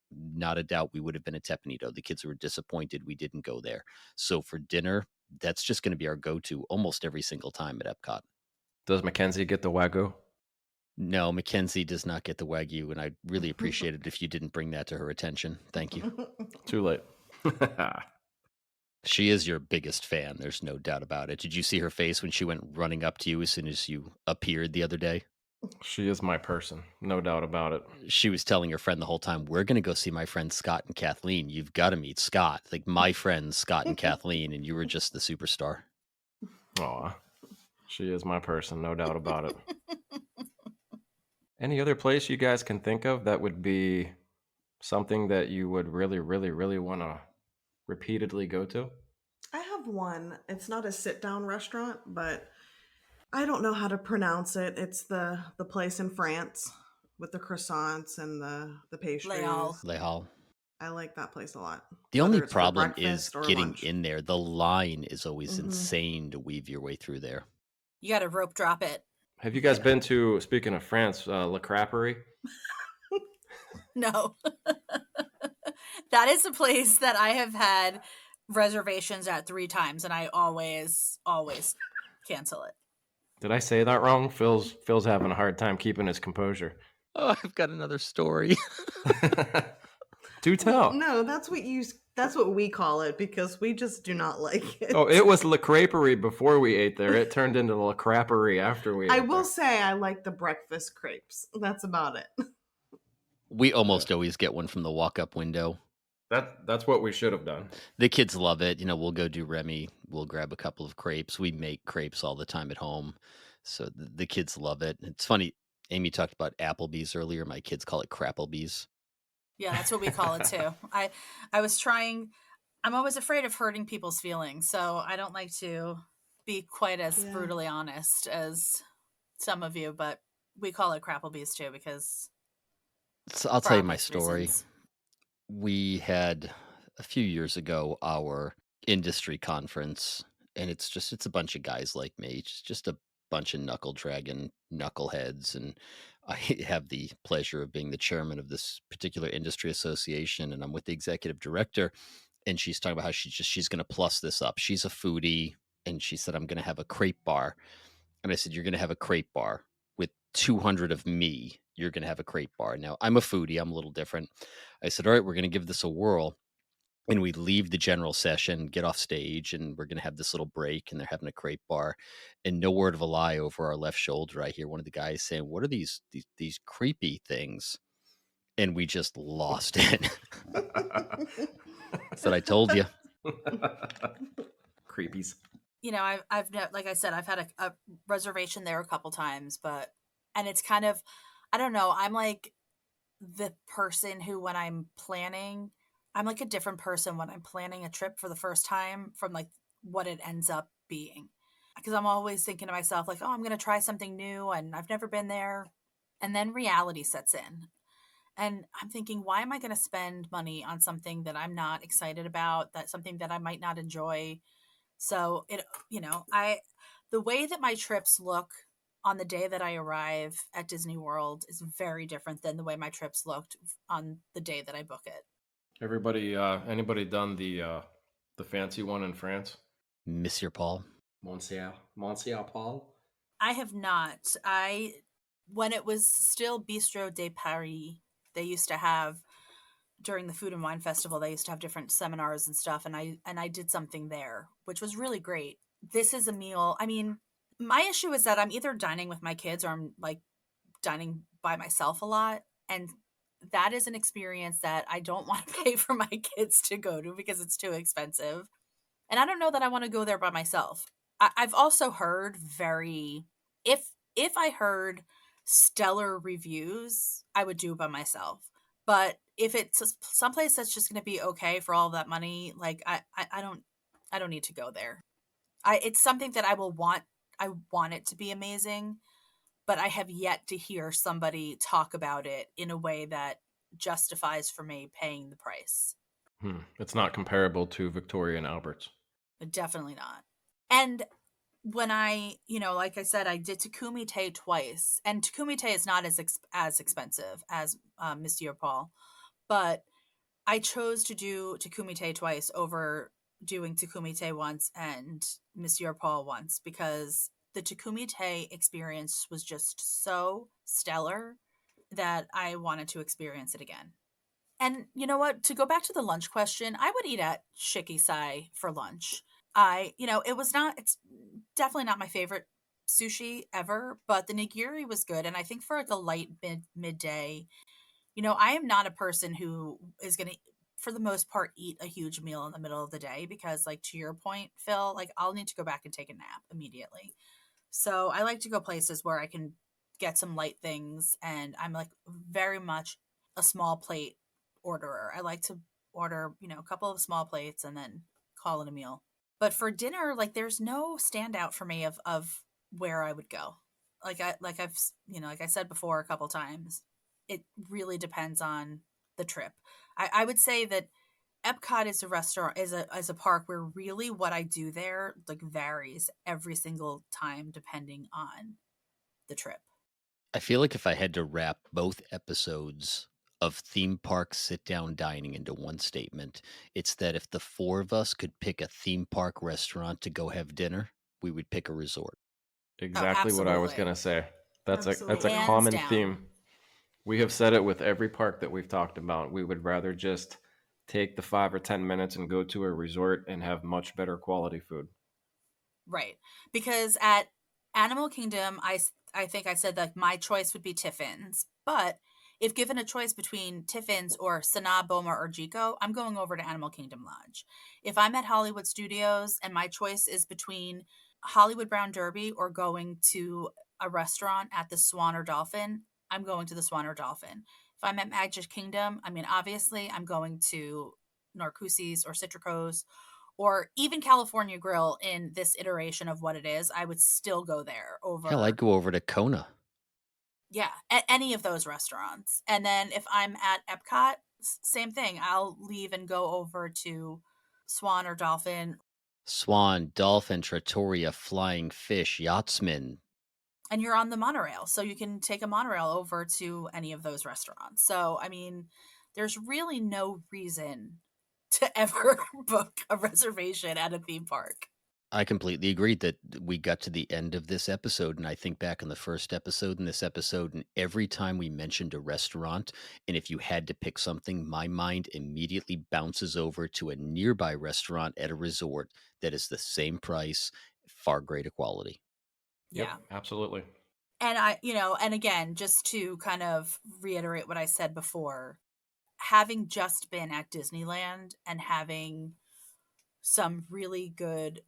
not a doubt we would have been at Tepanito. The kids were disappointed we didn't go there. So for dinner, that's just going to be our go-to almost every single time at Epcot. Does Mackenzie get the Wagyu? No, Mackenzie does not get the Wagyu, and I'd really appreciate it if you didn't bring that to her attention. Thank you. Too late. She is your biggest fan. There's no doubt about it. Did you see her face when she went running up to you as soon as you appeared the other day? She is my person. No doubt about it. She was telling her friend the whole time, we're going to go see my friends Scott and Kathleen. You've got to meet Scott. Like my friends, Scott and Kathleen, and you were just the superstar. Aw, she is my person. No doubt about it. Any other place you guys can think of that would be Something that you would really, really, really want to repeatedly go to? I have one. It's not a sit down restaurant, but I don't know how to pronounce it. It's the place in France with the croissants and the Leal. pastries. Le Hall. I like that place a lot. The only Whether it's for problem is breakfast or getting lunch. in there. The line is always Hmm. insane to weave your way through there. You got to rope drop it. Have you guys Yeah. been to, speaking of France, La Crapperie? No. That is a place that I have had reservations at 3 times, and I always cancel it. Did I say that wrong? Phil's having a hard time keeping his composure. Oh, I've got another story. Do tell. No, that's what we call it because we just do not like it. Oh, it was La Crêperie before we ate there. It turned into La Crapperie after we I ate will there. say I like the breakfast crepes. That's about it. We almost always get one from the walk-up window. That's what we should have done. The kids love it. We'll go do Remy. We'll grab a couple of crepes. We make crepes all the time at home. So the kids love it. It's funny. Amy talked about Applebee's earlier. My kids call it Crapplebee's. Yeah, that's what we call it too. I was trying. I'm always afraid of hurting people's feelings, so I don't like to be quite as Yeah. brutally honest as some of you, but we call it Crapplebee's too because So I'll for tell you my obvious story. reasons. We had a few years ago our industry conference, and it's a bunch of guys like me. It's just a bunch of knuckle dragging knuckleheads, and I have the pleasure of being the chairman of this particular industry association, and I'm with the executive director, and she's talking about how she's going to plus this up. She's a foodie, and she said, I'm going to have a crepe bar. And I said, you're going to have a crepe bar with 200 of me. You're going to have a crepe bar. Now, I'm a foodie. I'm a little different. I said, all right, we're going to give this a whirl. And we leave the general session, get off stage, and we're going to have this little break. And they're having a crepe bar. And no word of a lie, over our left shoulder, I hear one of the guys saying, what are these creepy things? And we just lost it. Said, I told you. Creepies. Like I said, I've had a reservation there a couple times, and it's kind of, I don't know, I'm like the person who, when I'm planning, I'm like a different person when I'm planning a trip for the first time from like what it ends up being. Because I'm always thinking to myself, like, oh, I'm going to try something new and I've never been there. And then reality sets in. And I'm thinking, why am I going to spend money on something that I'm not excited about, that's something that I might not enjoy? So the way that my trips look on the day that I arrive at Disney World is very different than the way my trips looked on the day that I book it. Anybody done the fancy one in France? Monsieur Paul. Monsieur Paul? I have not. When it was still Bistro de Paris, they used to have, during the Food and Wine Festival, they used to have different seminars and stuff, and I did something there, which was really great. This is a meal. I mean, my issue is that I'm either dining with my kids or I'm like dining by myself a lot, and that is an experience that I don't want to pay for my kids to go to because it's too expensive. And I don't know that I want to go there by myself. I've also heard if I heard stellar reviews, I would do it by myself. But if it's someplace that's just going to be okay for all of that money, like I don't need to go there. It's something that I want it to be amazing, but I have yet to hear somebody talk about it in a way that justifies for me paying the price. It's not comparable to Victoria and Albert's. Definitely not. And when like I said, I did Takumite twice, and Takumite is not as expensive as Monsieur Paul, but I chose to do Takumite twice over doing Takumite once and Monsieur Paul once because the Takumite experience was just so stellar that I wanted to experience it again. And you know what? To go back to the lunch question, I would eat at Shikisai for lunch. It's definitely not my favorite sushi ever, but the nigiri was good. And I think for like a light midday, I am not a person who is going to, for the most part, eat a huge meal in the middle of the day because, like, to your point, Phil, like, I'll need to go back and take a nap immediately. So I like to go places where I can get some light things, and I'm like very much a small plate orderer. I like to order, a couple of small plates and then call it a meal. But for dinner, like there's no standout for me of where I would go. Like I said before a couple times, it really depends on the trip. I would say that Epcot is a restaurant is a park where really what I do there like varies every single time depending on the trip. I feel like if I had to wrap both episodes of theme park sit down dining into one statement, it's that if the four of us could pick a theme park restaurant to go have dinner, we would pick a resort. Oh, Exactly what I was absolutely. gonna say. That's a Absolutely. Hands common down. theme. We have said it with every park that we've talked about. We would rather just take the 5 or 10 minutes and go to a resort and have much better quality food. Right. Because at Animal Kingdom, I think I said that my choice would be Tiffin's. But if given a choice between Tiffin's or Sanaa, Boma, or Jico, I'm going over to Animal Kingdom Lodge. If I'm at Hollywood Studios and my choice is between Hollywood Brown Derby or going to a restaurant at the Swan or Dolphin, I'm going to the Swan or Dolphin. If I'm at Magic Kingdom, I mean, obviously, I'm going to Narcoossee's or Citrico's or even California Grill in this iteration of what it is. I would still go there Hell, I'd over, go over to Kona. yeah, at any of those restaurants. And then if I'm at Epcot, same thing. I'll leave and go over to Swan or Dolphin. Swan, Dolphin, Trattoria, Flying Fish, Yachtsman. And you're on the monorail, so you can take a monorail over to any of those restaurants. So, I mean, there's really no reason to ever book a reservation at a theme park. I completely agreed that we got to the end of this episode, and I think back on the first episode and this episode, and every time we mentioned a restaurant, and if you had to pick something, my mind immediately bounces over to a nearby restaurant at a resort that is the same price, far greater quality. Yep, Yeah. absolutely. And and again, just to kind of reiterate what I said before, having just been at Disneyland and having some really good,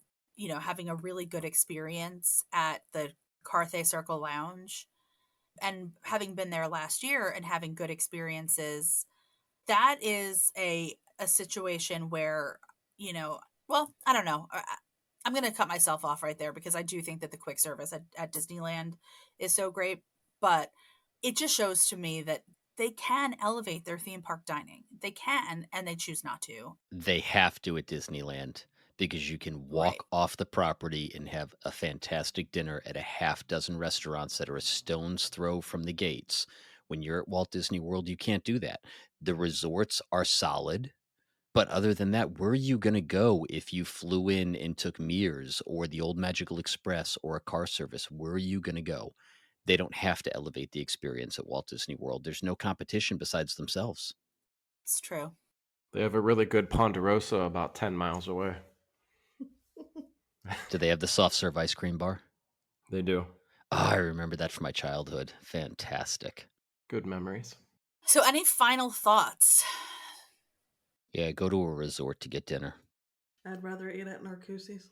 having a really good experience at the Carthay Circle Lounge and having been there last year and having good experiences, that is a situation where, well, I don't know. I'm going to cut myself off right there because I do think that the quick service at Disneyland is so great, but it just shows to me that they can elevate their theme park dining. They can, and they choose not to. They have to at Disneyland because you can Right. walk off the property and have a fantastic dinner at a half dozen restaurants that are a stone's throw from the gates. When you're at Walt Disney World, you can't do that. The resorts are solid. But other than that, where are you going to go if you flew in and took Mears or the Old Magical Express or a car service? Where are you going to go? They don't have to elevate the experience at Walt Disney World. There's no competition besides themselves. It's true. They have a really good Ponderosa about 10 miles away. Do they have the soft serve ice cream bar? They do. Oh, I remember that from my childhood. Fantastic. Good memories. So, any final thoughts? Yeah, go to a resort to get dinner. I'd rather eat at Narcoossee's.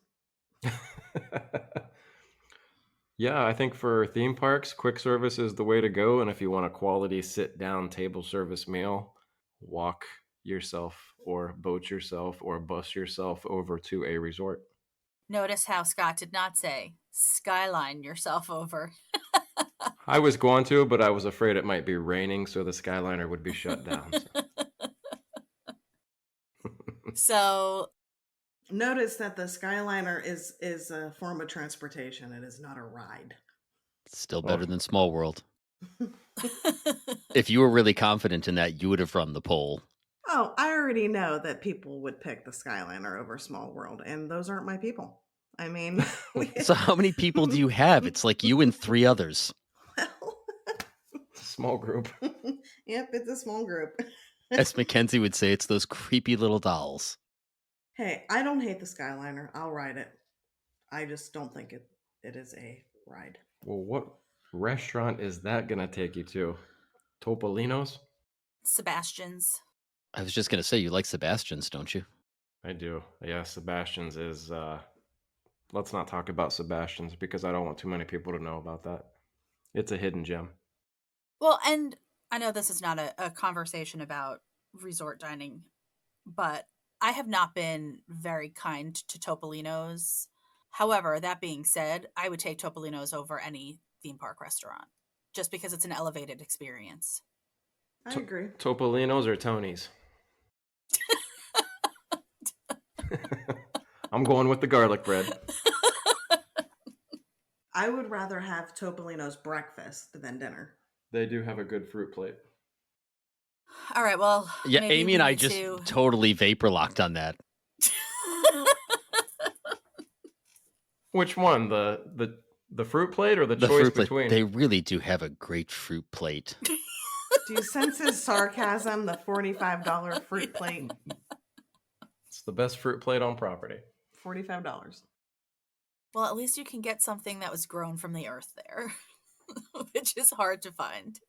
Yeah, I think for theme parks, quick service is the way to go. And if you want a quality sit down table service meal, walk yourself or boat yourself or bus yourself over to a resort. Notice how Scott did not say skyline yourself over. I was going to, but I was afraid it might be raining, so the Skyliner would be shut down. So, Notice that the Skyliner is a form of transportation. It is not a ride. Still Well, better than Small World. If you were really confident in that, you would have run the poll. Oh, I already know that people would pick the Skyliner over Small World, and those aren't my people. I mean, So how many people do you have? It's like you and three others. well, small group. yep, it's a small group. As Mackenzie would say, it's those creepy little dolls. Hey, I don't hate the Skyliner. I'll ride it. I just don't think it is a ride. Well, what restaurant is that going to take you to? Topolino's? Sebastian's. I was just going to say, you like Sebastian's, don't you? I do. Yeah, Sebastian's is. Let's not talk about Sebastian's because I don't want too many people to know about that. It's a hidden gem. Well, and I know this is not a conversation about resort dining, but I have not been very kind to Topolino's. However, that being said, I would take Topolino's over any theme park restaurant just because it's an elevated experience. I agree. Topolino's or Tony's? I'm going with the garlic bread. I would rather have Topolino's breakfast than dinner. They do have a good fruit plate. All right, well, Yeah, maybe Amy we and I need just to... totally vapor locked on that. Which one? The fruit plate or the The choice fruit plate, between? they really do have a great fruit plate. Do you sense his sarcasm? The $45 fruit plate. It's the best fruit plate on property. $45. Well, at least you can get something that was grown from the earth there, which is hard to find.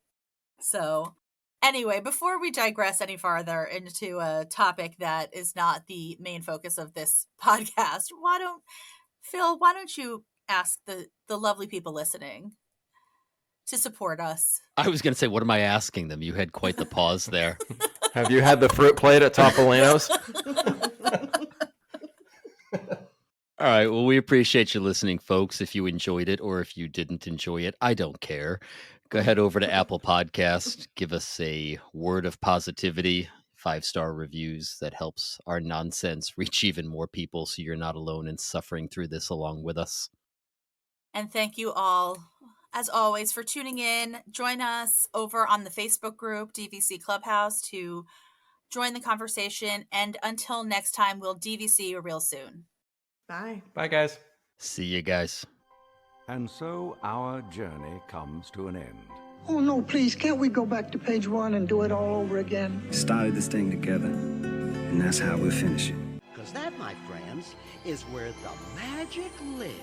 So, anyway, before we digress any farther into a topic that is not the main focus of this podcast, why don't you ask the lovely people listening to support us? I was going to say, what am I asking them? You had quite the pause there. Have you had the fruit plate at Topolino's? All right. Well, we appreciate you listening, folks. If you enjoyed it or if you didn't enjoy it, I don't care. Go ahead over to Apple Podcast. Give us a word of positivity, 5-star reviews. That helps our nonsense reach even more people so you're not alone in suffering through this along with us. And thank you all, as always, for tuning in. Join us over on the Facebook group, DVC Clubhouse, to join the conversation. And until next time, we'll DVC you real soon. Bye. Bye, guys. See you guys. And so our journey comes to an end. Oh, no, please, can't we go back to page 1 and do it all over again? Started this thing together, and that's how we'll finish it. Because that, my friends, is where the magic lives.